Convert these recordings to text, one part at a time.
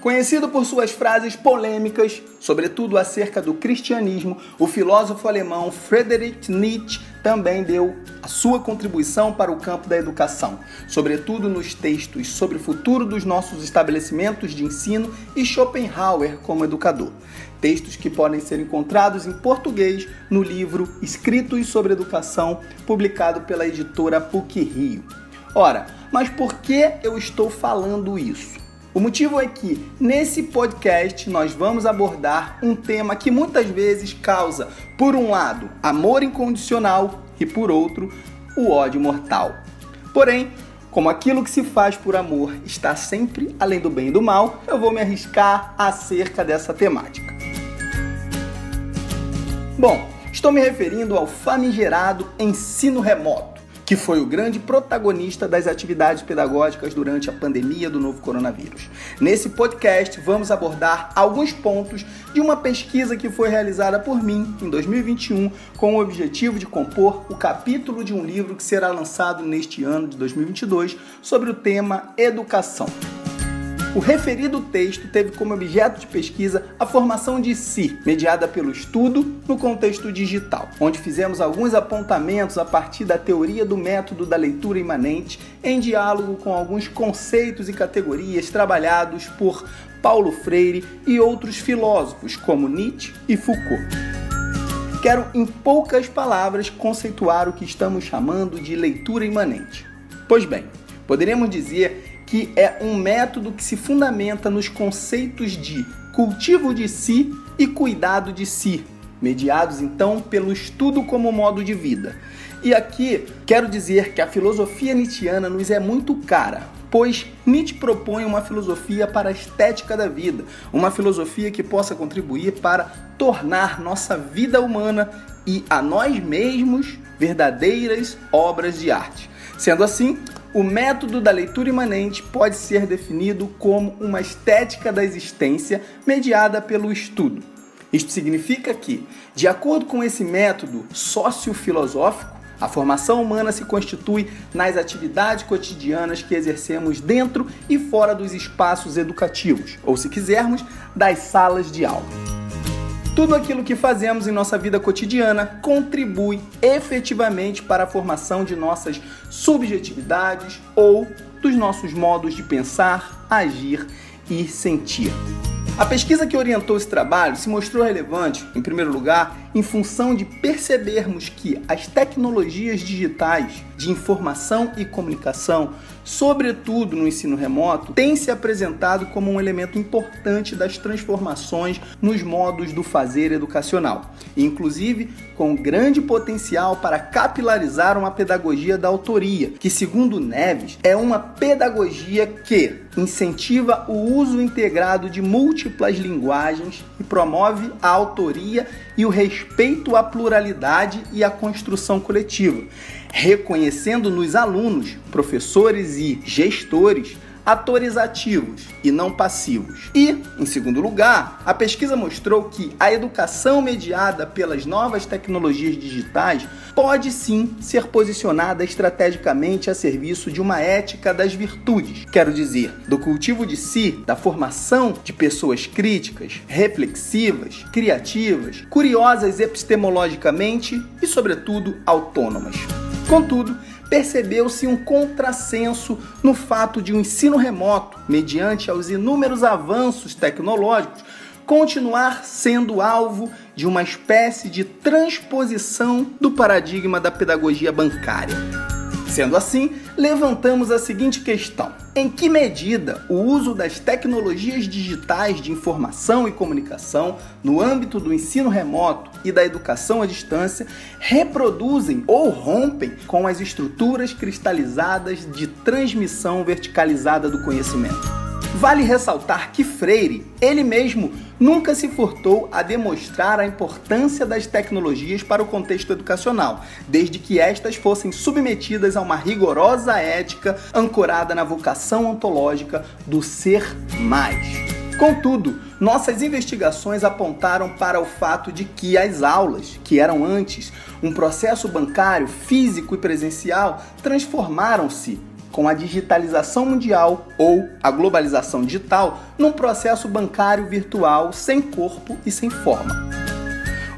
Conhecido por suas frases polêmicas, sobretudo acerca do cristianismo, o filósofo alemão Friedrich Nietzsche também deu a sua contribuição para o campo da educação, sobretudo nos textos sobre o futuro dos nossos estabelecimentos de ensino e Schopenhauer como educador. Textos que podem ser encontrados em português no livro Escritos sobre Educação, publicado pela editora PUC-Rio. Ora, mas por que eu estou falando isso? O motivo é que, nesse podcast, nós vamos abordar um tema que muitas vezes causa, por um lado, amor incondicional e, por outro, o ódio mortal. Porém, como aquilo que se faz por amor está sempre além do bem e do mal, eu vou me arriscar acerca dessa temática. Bom, estou me referindo ao famigerado ensino remoto, que foi o grande protagonista das atividades pedagógicas durante a pandemia do novo coronavírus. Nesse podcast, vamos abordar alguns pontos de uma pesquisa que foi realizada por mim em 2021 com o objetivo de compor o capítulo de um livro que será lançado neste ano de 2022 sobre o tema educação. O referido texto teve como objeto de pesquisa a formação de si, mediada pelo estudo no contexto digital, onde fizemos alguns apontamentos a partir da teoria do método da leitura imanente, em diálogo com alguns conceitos e categorias trabalhados por Paulo Freire e outros filósofos, como Nietzsche e Foucault. Quero, em poucas palavras, conceituar o que estamos chamando de leitura imanente. Pois bem, poderíamos dizer que é um método que se fundamenta nos conceitos de cultivo de si e cuidado de si, mediados então pelo estudo como modo de vida. E aqui quero dizer que a filosofia nietzschiana nos é muito cara, pois Nietzsche propõe uma filosofia para a estética da vida, uma filosofia que possa contribuir para tornar nossa vida humana e a nós mesmos verdadeiras obras de arte. Sendo assim, o método da leitura imanente pode ser definido como uma estética da existência mediada pelo estudo. Isto significa que, de acordo com esse método sociofilosófico, a formação humana se constitui nas atividades cotidianas que exercemos dentro e fora dos espaços educativos, ou, se quisermos, das salas de aula. Tudo aquilo que fazemos em nossa vida cotidiana contribui efetivamente para a formação de nossas subjetividades ou dos nossos modos de pensar, agir e sentir. A pesquisa que orientou esse trabalho se mostrou relevante, em primeiro lugar, em função de percebermos que as tecnologias digitais de informação e comunicação, sobretudo no ensino remoto, têm se apresentado como um elemento importante das transformações nos modos do fazer educacional, inclusive com grande potencial para capilarizar uma pedagogia da autoria, que, segundo Neves, é uma pedagogia que incentiva o uso integrado de múltiplas linguagens e promove a autoria e o respeito à pluralidade e à construção coletiva, reconhecendo nos alunos, professores e gestores atores ativos e não passivos. E, em segundo lugar, a pesquisa mostrou que a educação mediada pelas novas tecnologias digitais pode sim ser posicionada estrategicamente a serviço de uma ética das virtudes, quero dizer, do cultivo de si, da formação de pessoas críticas, reflexivas, criativas, curiosas epistemologicamente e, sobretudo, autônomas. Contudo, percebeu-se um contrassenso no fato de o ensino remoto, mediante aos inúmeros avanços tecnológicos, continuar sendo alvo de uma espécie de transposição do paradigma da pedagogia bancária. Sendo assim, levantamos a seguinte questão: em que medida o uso das tecnologias digitais de informação e comunicação no âmbito do ensino remoto e da educação à distância reproduzem ou rompem com as estruturas cristalizadas de transmissão verticalizada do conhecimento? Vale ressaltar que Freire, ele mesmo, nunca se furtou a demonstrar a importância das tecnologias para o contexto educacional, desde que estas fossem submetidas a uma rigorosa ética ancorada na vocação ontológica do ser mais. Contudo, nossas investigações apontaram para o fato de que as aulas, que eram antes um processo bancário, físico e presencial, transformaram-se com a digitalização mundial ou a globalização digital num processo bancário virtual sem corpo e sem forma.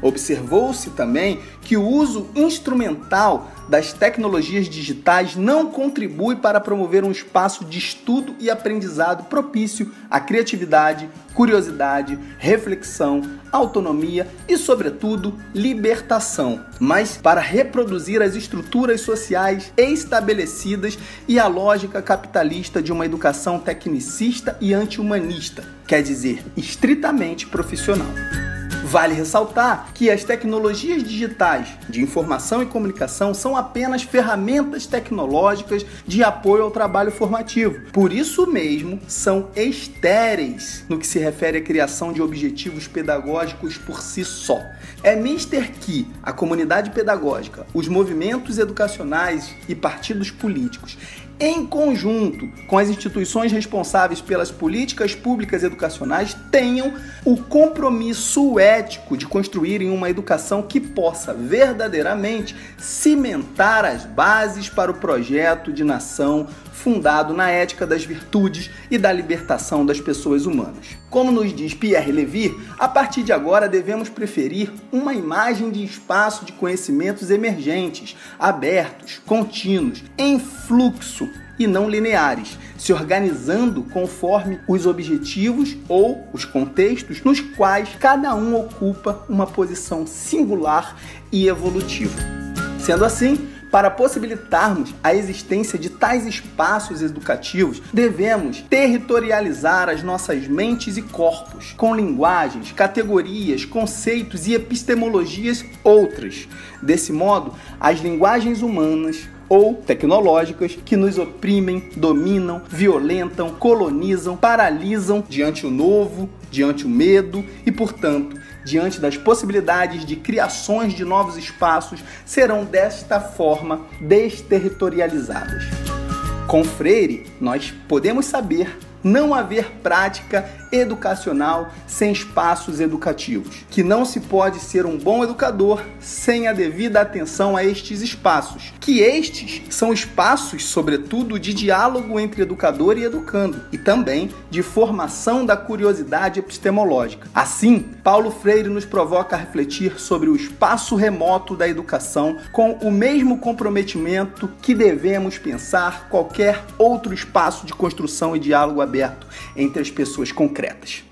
Observou-se também que o uso instrumental das tecnologias digitais não contribui para promover um espaço de estudo e aprendizado propício à criatividade, curiosidade, reflexão, autonomia e, sobretudo, libertação, mas para reproduzir as estruturas sociais estabelecidas e a lógica capitalista de uma educação tecnicista e anti-humanista, quer dizer, estritamente profissional. Vale ressaltar que as tecnologias digitais de informação e comunicação são apenas ferramentas tecnológicas de apoio ao trabalho formativo. Por isso mesmo, são estéreis no que se refere à criação de objetivos pedagógicos por si só. É mister que a comunidade pedagógica, os movimentos educacionais e partidos políticos, em conjunto com as instituições responsáveis pelas políticas públicas educacionais, tenham o compromisso ético de construírem uma educação que possa verdadeiramente cimentar as bases para o projeto de nação fundado na ética das virtudes e da libertação das pessoas humanas. Como nos diz Pierre Levy, a partir de agora devemos preferir uma imagem de espaço de conhecimentos emergentes, abertos, contínuos, em fluxo e não lineares, se organizando conforme os objetivos ou os contextos nos quais cada um ocupa uma posição singular e evolutiva. Sendo assim, para possibilitarmos a existência de tais espaços educativos, devemos territorializar as nossas mentes e corpos, com linguagens, categorias, conceitos e epistemologias outras. Desse modo, as linguagens humanas ou tecnológicas que nos oprimem, dominam, violentam, colonizam, paralisam diante o novo, diante o medo e, portanto, diante das possibilidades de criações de novos espaços, serão desta forma desterritorializadas. Com Freire, nós podemos saber não haver prática educacional sem espaços educativos, que não se pode ser um bom educador sem a devida atenção a estes espaços, que estes são espaços, sobretudo, de diálogo entre educador e educando, e também de formação da curiosidade epistemológica. Assim, Paulo Freire nos provoca a refletir sobre o espaço remoto da educação com o mesmo comprometimento que devemos pensar qualquer outro espaço de construção e diálogo aberto entre as pessoas concretas.